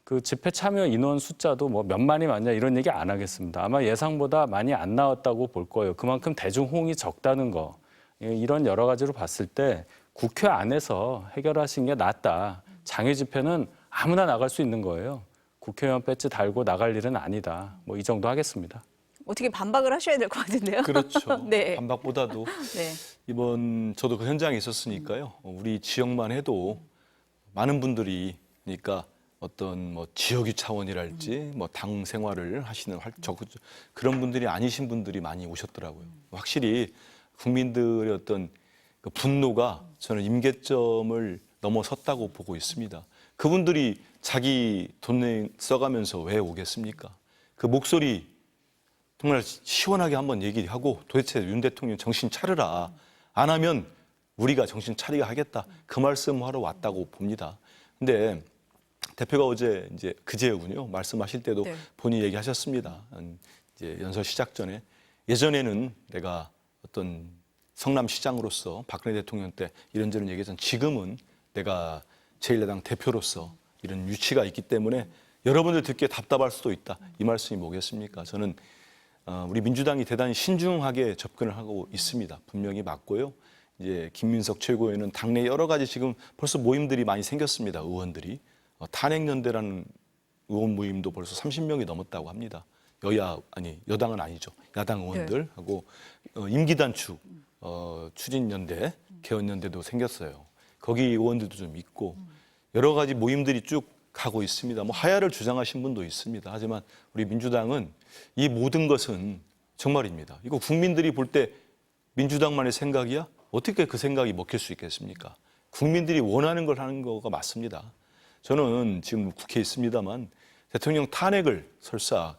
그 집회 참여 인원 숫자도 뭐 몇만이 맞냐 이런 얘기 안 하겠습니다. 아마 예상보다 많이 안 나왔다고 볼 거예요. 그만큼 대중 호응이 적다는 거. 이런 여러 가지로 봤을 때 국회 안에서 해결하신 게 낫다. 장외 집회는 아무나 나갈 수 있는 거예요. 국회의원 배지 달고 나갈 일은 아니다. 뭐 이 정도 하겠습니다. 어떻게 반박을 하셔야 될 것 같은데요. 그렇죠. 네. 반박보다도 네. 이번 저도 그 현장에 있었으니까요. 우리 지역만 해도 많은 분들이 그러니까 어떤 뭐 지역위 차원이랄지 뭐 당 생활을 하시는 그런 분들이 아니신 분들이 많이 오셨더라고요. 확실히 국민들의 어떤 그 분노가 저는 임계점을 넘어섰다고 보고 있습니다. 그분들이 자기 돈 써가면서 왜 오겠습니까? 그 목소리 정말 시원하게 한번 얘기하고 도대체 윤 대통령 정신 차려라. 안 하면 우리가 정신 차리게 하겠다. 그 말씀하러 왔다고 봅니다. 근데 대표가 어제 이제 그제군요. 말씀하실 때도 네. 본인이 얘기하셨습니다. 이제 연설 시작 전에 예전에는 내가 어떤 성남시장으로서 박근혜 대통령 때 이런저런 얘기했지만 지금은 내가 제1야당 대표로서 이런 위치가 있기 때문에 여러분들 듣기에 답답할 수도 있다. 이 말씀이 뭐겠습니까? 저는 우리 민주당이 대단히 신중하게 접근을 하고 있습니다. 분명히 맞고요. 이제 김민석 최고위원은 당내 여러 가지 지금 벌써 모임들이 많이 생겼습니다. 의원들이 탄핵연대라는 의원 모임도 벌써 30명이 넘었다고 합니다. 여당은 아니죠. 야당 의원들하고 임기단축 추진연대, 개헌연대도 생겼어요. 거기 의원들도 좀 있고 여러 가지 모임들이 쭉 가고 있습니다. 뭐 하야를 주장하신 분도 있습니다. 하지만 우리 민주당은 이 모든 것은 정말입니다. 이거 국민들이 볼 때 민주당만의 생각이야? 어떻게 그 생각이 먹힐 수 있겠습니까? 국민들이 원하는 걸 하는 거가 맞습니다. 저는 지금 국회에 있습니다만 대통령 탄핵을 설사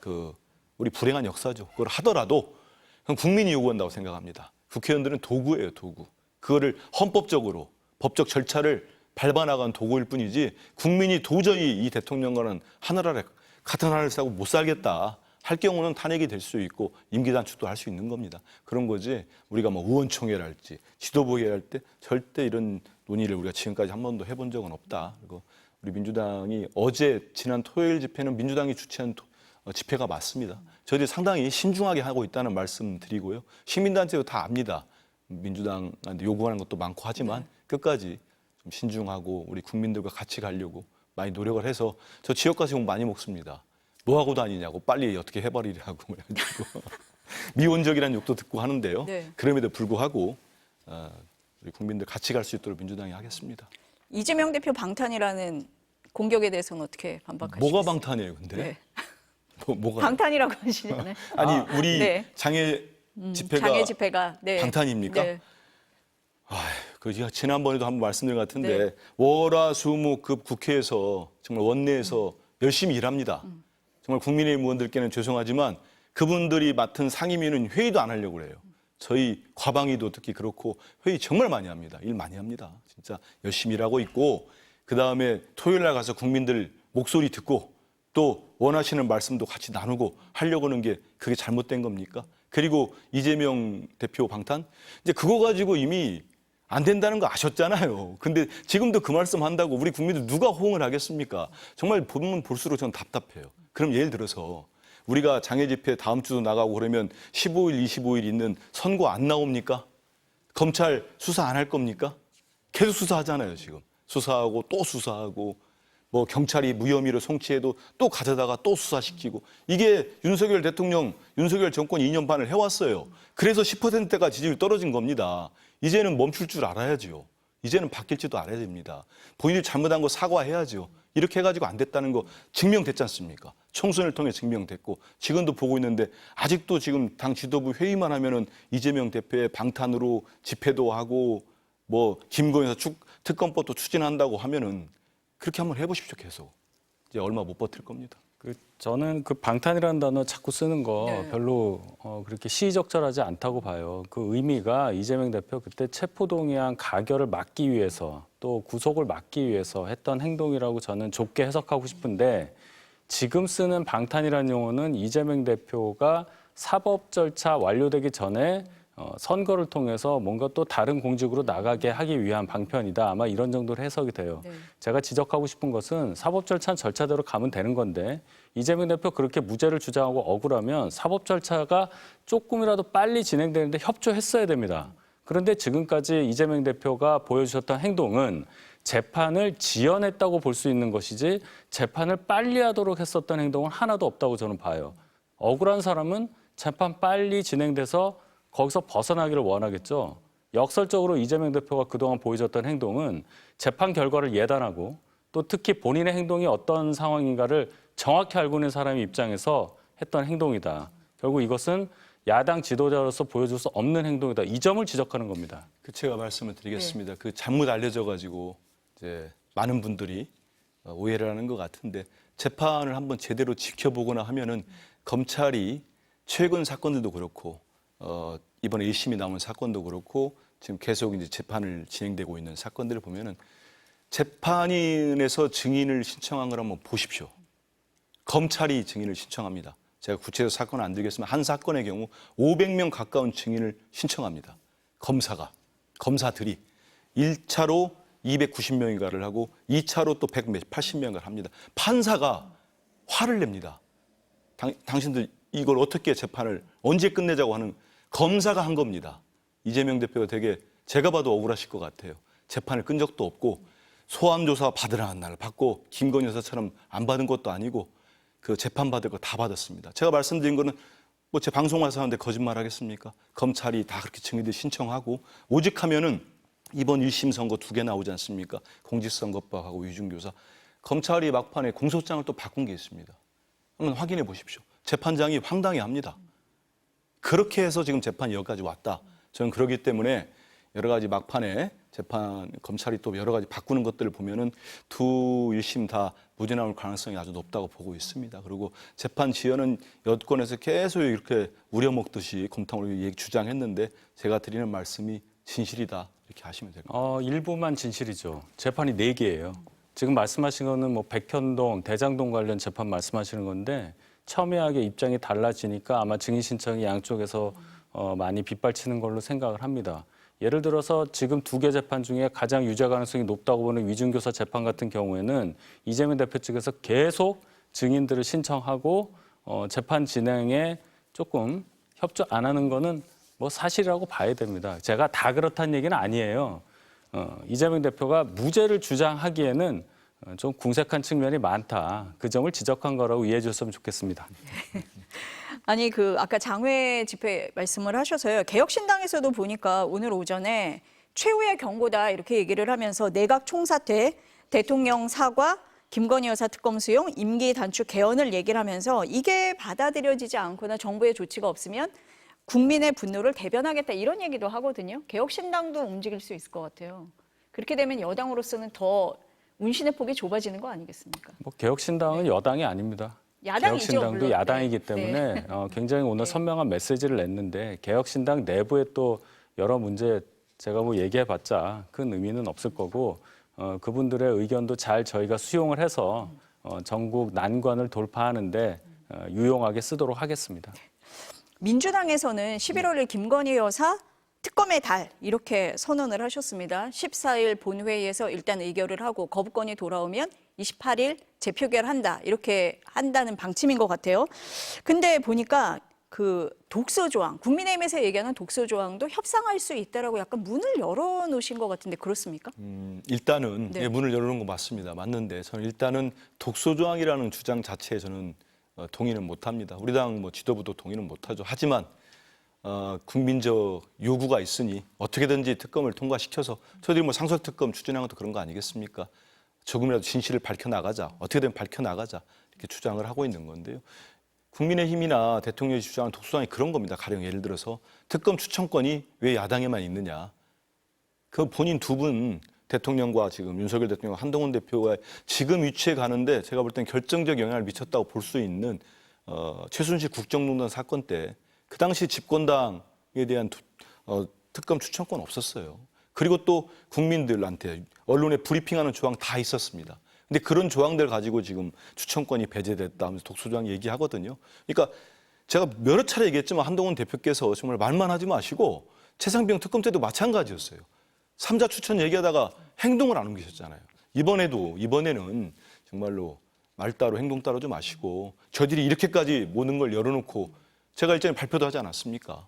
우리 불행한 역사죠. 그걸 하더라도 그건 국민이 요구한다고 생각합니다. 국회의원들은 도구예요, 도구. 그거를 헌법적으로 법적 절차를 밟아나간 도구일 뿐이지 국민이 도저히 이 대통령과는 하늘 아래 같은 하늘을 싸고 못 살겠다 할 경우는 탄핵이 될 수 있고 임기단축도 할 수 있는 겁니다. 그런 거지 우리가 뭐 의원총회를 할지 지도부회의 할 때 절대 이런 논의를 우리가 지금까지 한 번도 해본 적은 없다. 그리고 우리 민주당이 지난 토요일 집회는 민주당이 주최한 집회가 맞습니다. 저희들이 상당히 신중하게 하고 있다는 말씀 드리고요. 시민단체도 다 압니다. 민주당한테 요구하는 것도 많고 하지만 끝까지 좀 신중하고 우리 국민들과 같이 가려고 많이 노력을 해서 저 지역 가서 욕 많이 먹습니다. 뭐 하고 다니냐고 빨리 어떻게 해버리라고 그래가지고 미온적이라는 욕도 듣고 하는데요. 네. 그럼에도 불구하고 우리 국민들 같이 갈 수 있도록 민주당이 하겠습니다. 이재명 대표 방탄이라는 공격에 대해서는 어떻게 반박하시겠어요? 뭐가 방탄이에요, 근데? 네. 뭐가? 방탄이라고 하시잖아요. 아니 우리 네. 장애 집회가 장애 집회가 네. 방탄입니까? 네. 제가 지난번에도 한번 말씀드린 것 같은데 네. 월화수목급 국회에서 정말 원내에서 열심히 일합니다. 정말 국민의힘 의원들께는 죄송하지만 그분들이 맡은 상임위는 회의도 안 하려고 그래요. 저희 과방위도 특히 그렇고 회의 정말 많이 합니다. 일 많이 합니다. 진짜 열심히 일하고 있고 그다음에 토요일 날 가서 국민들 목소리 듣고 또 원하시는 말씀도 같이 나누고 하려고 하는 게 그게 잘못된 겁니까? 그리고 이재명 대표 방탄? 이제 그거 가지고 이미 안 된다는 거 아셨잖아요. 근데 지금도 그 말씀 한다고 우리 국민들 누가 호응을 하겠습니까? 정말 보면 볼수록 저는 답답해요. 그럼 예를 들어서 우리가 장애 집회 다음 주도 나가고 그러면 15일, 25일 있는 선고 안 나옵니까? 검찰 수사 안 할 겁니까? 계속 수사하잖아요, 지금. 수사하고 또 수사하고 뭐 경찰이 무혐의로 송치해도 또 가져다가 또 수사시키고 이게 윤석열 대통령, 윤석열 정권 2년 반을 해왔어요. 그래서 10%가 지지율 떨어진 겁니다. 이제는 멈출 줄 알아야죠. 이제는 바뀔지도 알아야 됩니다. 본인이 잘못한 거 사과해야죠. 이렇게 해가지고 안 됐다는 거 증명됐지 않습니까? 총선을 통해 증명됐고 지금도 보고 있는데 아직도 지금 당 지도부 회의만 하면은 이재명 대표의 방탄으로 집회도 하고 뭐 김건희 여사 특검법도 추진한다고 하면은 그렇게 한번 해보십시오. 계속. 이제 얼마 못 버틸 겁니다. 저는 그 방탄이라는 단어 자꾸 쓰는 거 네. 별로 그렇게 시의적절하지 않다고 봐요. 그 의미가 이재명 대표 그때 체포동의안 가결을 막기 위해서 또 구속을 막기 위해서 했던 행동이라고 저는 좁게 해석하고 싶은데 지금 쓰는 방탄이라는 용어는 이재명 대표가 사법 절차 완료되기 전에 선거를 통해서 뭔가 또 다른 공직으로 나가게 하기 위한 방편이다. 아마 이런 정도로 해석이 돼요. 네. 제가 지적하고 싶은 것은 사법 절차는 절차대로 가면 되는 건데 이재명 대표 그렇게 무죄를 주장하고 억울하면 사법 절차가 조금이라도 빨리 진행되는데 협조했어야 됩니다. 그런데 지금까지 이재명 대표가 보여주셨던 행동은 재판을 지연했다고 볼 수 있는 것이지 재판을 빨리 하도록 했었던 행동은 하나도 없다고 저는 봐요. 억울한 사람은 재판 빨리 진행돼서 거기서 벗어나기를 원하겠죠. 역설적으로 이재명 대표가 그동안 보여줬던 행동은 재판 결과를 예단하고 또 특히 본인의 행동이 어떤 상황인가를 정확히 알고 있는 사람의 입장에서 했던 행동이다. 결국 이것은 야당 지도자로서 보여줄 수 없는 행동이다. 이 점을 지적하는 겁니다. 제가 말씀을 드리겠습니다. 그 잘못 알려져 가지고 이제 많은 분들이 오해를 하는 것 같은데 재판을 한번 제대로 지켜보거나 하면은 검찰이 최근 사건들도 그렇고 이번에 1심이 나온 사건도 그렇고 지금 계속 이제 재판을 진행되고 있는 사건들을 보면은 재판인에서 증인을 신청한 걸 한번 보십시오. 검찰이 증인을 신청합니다. 제가 구체적으로 사건을 안 들겠지만 한 사건의 경우 500명 가까운 증인을 신청합니다. 검사들이 1차로 290명인가를 하고 2차로 또 180명인가를 합니다. 판사가 화를 냅니다. 당신들 이걸 어떻게 재판을 언제 끝내자고 하는 검사가 한 겁니다. 이재명 대표가 되게 제가 봐도 억울하실 것 같아요. 재판을 끈 적도 없고 소환조사 받으라는 날 받고 김건희 여사처럼 안 받은 것도 아니고 그 재판 받을 거 다 받았습니다. 제가 말씀드린 거는 뭐 제 방송 와서 하는데 거짓말 하겠습니까? 검찰이 다 그렇게 증인들 신청하고 오직하면은 이번 1심 선거 2개 나오지 않습니까? 공직선거법하고 위중교사. 검찰이 막판에 공소장을 또 바꾼 게 있습니다. 한번 확인해 보십시오. 재판장이 황당해합니다. 그렇게 해서 지금 재판이 여기까지 왔다. 저는 그러기 때문에 여러 가지 막판에 재판 검찰이 또 여러 가지 바꾸는 것들을 보면은 두 1심 다 무죄 나올 가능성이 아주 높다고 보고 있습니다. 그리고 재판 지연은 여권에서 계속 이렇게 우려먹듯이 곰탕으로 주장했는데 제가 드리는 말씀이 진실이다 이렇게 하시면 될 것 같습니다. 일부만 진실이죠. 재판이 4개예요. 지금 말씀하신 거는 뭐 백현동, 대장동 관련 재판 말씀하시는 건데 첨예하게 입장이 달라지니까 아마 증인 신청이 양쪽에서 많이 빗발치는 걸로 생각을 합니다. 예를 들어서 지금 2개 재판 중에 가장 유죄 가능성이 높다고 보는 위중교사 재판 같은 경우에는 이재명 대표 측에서 계속 증인들을 신청하고 재판 진행에 조금 협조 안 하는 거는 뭐 사실이라고 봐야 됩니다. 제가 다 그렇다는 얘기는 아니에요. 이재명 대표가 무죄를 주장하기에는 좀 궁색한 측면이 많다. 그 점을 지적한 거라고 이해해 줬으면 좋겠습니다. 아니 아까 장외 집회 말씀을 하셔서요. 개혁신당에서도 보니까 오늘 오전에 최후의 경고다 이렇게 얘기를 하면서 내각 총사퇴, 대통령 사과, 김건희 여사 특검 수용, 임기 단축 개헌을 얘기를 하면서 이게 받아들여지지 않거나 정부의 조치가 없으면 국민의 분노를 대변하겠다 이런 얘기도 하거든요. 개혁신당도 움직일 수 있을 것 같아요. 그렇게 되면 여당으로서는 더 운신의 폭이 좁아지는 거 아니겠습니까? 뭐 개혁신당은 여당이 아닙니다. 야당이죠, 개혁신당도 물론. 야당이기 네. 때문에 굉장히 오늘 선명한 메시지를 냈는데 개혁신당 내부에 또 여러 문제 제가 뭐 얘기해봤자 큰 의미는 없을 거고 그분들의 의견도 잘 저희가 수용을 해서 전국 난관을 돌파하는데 유용하게 쓰도록 하겠습니다. 민주당에서는 11월에 김건희 여사 특검의 달 이렇게 선언을 하셨습니다. 14일 본회의에서 일단 의결을 하고 거부권이 돌아오면 28일 재표결한다 이렇게 한다는 방침인 것 같아요. 근데 보니까 그 독소 조항, 국민의힘에서 얘기하는 독소 조항도 협상할 수 있다라고 약간 문을 열어놓으신 것 같은데 그렇습니까? 일단은 네. 예, 문을 열어놓은 거 맞습니다. 맞는데 저는 일단은 독소 조항이라는 주장 자체에 저는 동의는 못합니다. 우리 당 뭐 지도부도 동의는 못하죠. 하지만 국민적 요구가 있으니 어떻게든지 특검을 통과시켜서 저희들이 뭐 상설특검 추진한 것도 그런 거 아니겠습니까? 조금이라도 진실을 밝혀나가자, 어떻게든 밝혀나가자 이렇게 주장을 하고 있는 건데요. 국민의힘이나 대통령이 주장하는 독소조항이 그런 겁니다. 가령 예를 들어서 특검 추천권이 왜 야당에만 있느냐. 그 본인 두 분 대통령과 지금 윤석열 대통령과 한동훈 대표가 지금 위치에 가는데 제가 볼 땐 결정적 영향을 미쳤다고 볼 수 있는 최순실 국정농단 사건 때 그 당시 집권당에 대한 특검 추천권 없었어요. 그리고 또 국민들한테 언론에 브리핑하는 조항 다 있었습니다. 근데 그런 조항들 가지고 지금 추천권이 배제됐다 하면서 독소조항 얘기하거든요. 그러니까 제가 여러 차례 얘기했지만 한동훈 대표께서 정말 말만 하지 마시고 최상병 특검 때도 마찬가지였어요. 3자 추천 얘기하다가 행동을 안 옮기셨잖아요. 이번에는 정말로 말 따로 행동 따로 좀 마시고 저들이 이렇게까지 모든 걸 열어놓고 제가 일전에 발표도 하지 않았습니까?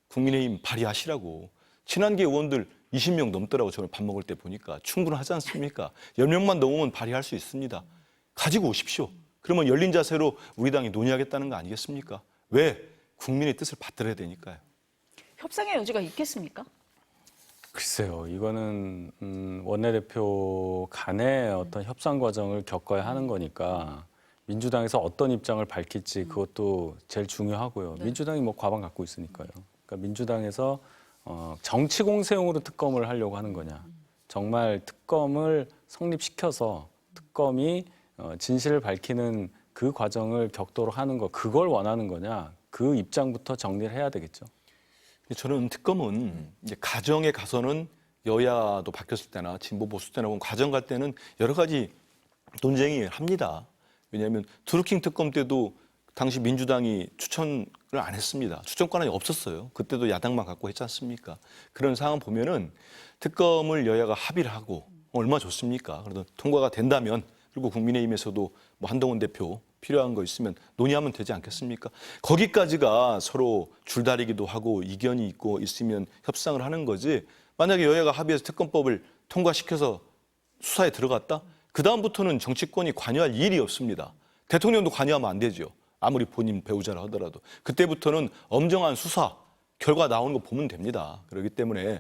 국민의힘 발의하시라고. 친한계 의원들 20명 넘더라고 저는 밥 먹을 때 보니까 충분하지 않습니까? 10명만 넘으면 발의할 수 있습니다. 가지고 오십시오. 그러면 열린 자세로 우리 당이 논의하겠다는 거 아니겠습니까? 왜? 국민의 뜻을 받들어야 되니까요. 협상의 여지가 있겠습니까? 글쎄요, 이거는 원내대표 간의 어떤 협상 과정을 겪어야 하는 거니까 민주당에서 어떤 입장을 밝힐지 그것도 제일 중요하고요. 네. 민주당이 뭐 과반 갖고 있으니까요. 그러니까 민주당에서 정치 공세용으로 특검을 하려고 하는 거냐. 정말 특검을 성립시켜서 특검이 진실을 밝히는 그 과정을 격도로 하는 거, 그걸 원하는 거냐. 그 입장부터 정리를 해야 되겠죠. 저는 특검은 이제 가정에 가서는 여야도 바뀌었을 때나 진보 보수 때나 보면 가정 갈 때는 여러 가지 논쟁이 합니다. 왜냐하면 드루킹 특검 때도 당시 민주당이 추천을 안 했습니다. 추천권이 없었어요. 그때도 야당만 갖고 했지 않습니까? 그런 상황 보면은 특검을 여야가 합의를 하고 얼마나 좋습니까? 그래도 통과가 된다면 그리고 국민의힘에서도 뭐 한동훈 대표 필요한 거 있으면 논의하면 되지 않겠습니까? 거기까지가 서로 줄다리기도 하고 이견이 있고 있으면 협상을 하는 거지. 만약에 여야가 합의해서 특검법을 통과시켜서 수사에 들어갔다? 그다음부터는 정치권이 관여할 일이 없습니다. 대통령도 관여하면 안 되죠. 아무리 본인 배우자라 하더라도. 그때부터는 엄정한 수사 결과 나오는 거 보면 됩니다. 그렇기 때문에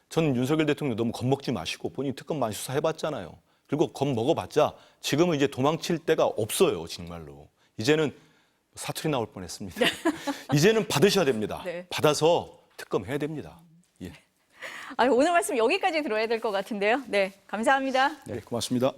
저는 윤석열 대통령 너무 겁먹지 마시고 본인 특검 많이 수사해봤잖아요. 그리고 겁먹어봤자 지금은 이제 도망칠 데가 없어요. 정말로. 이제는 사투리 나올 뻔했습니다. 이제는 받으셔야 됩니다. 네. 받아서 특검해야 됩니다. 예. 오늘 말씀 여기까지 들어야 될 것 같은데요. 네, 감사합니다. 네, 고맙습니다.